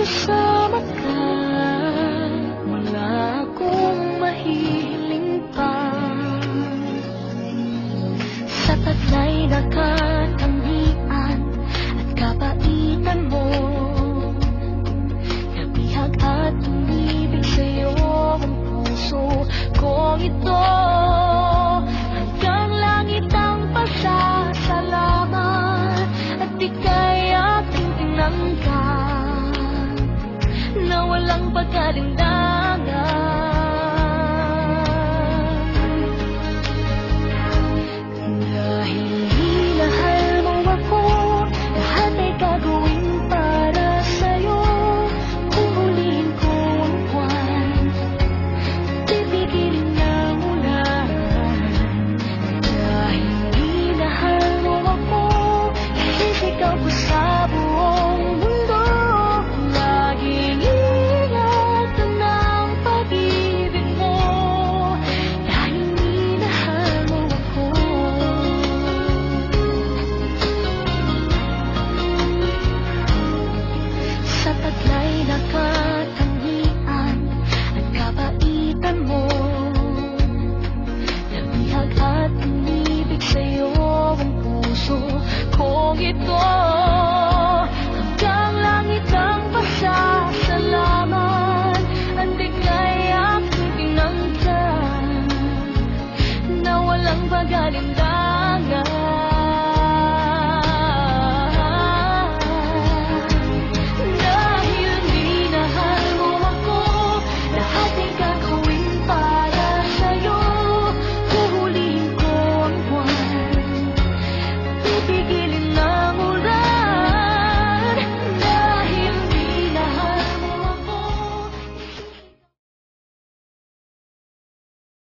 kasama ka, wala akong mahihiling pa. Sa taglay na katangian at kabaitan mo, nabihag at umibig sa'yo ang puso kong ito. Hanggang langit ang pasasalamat at ika'y aking tinangkan na walang pagkalinlangan. Ito, hanggang langit ang pasasalamat at ika'y aking tinangkan na walang pag-alinlangan.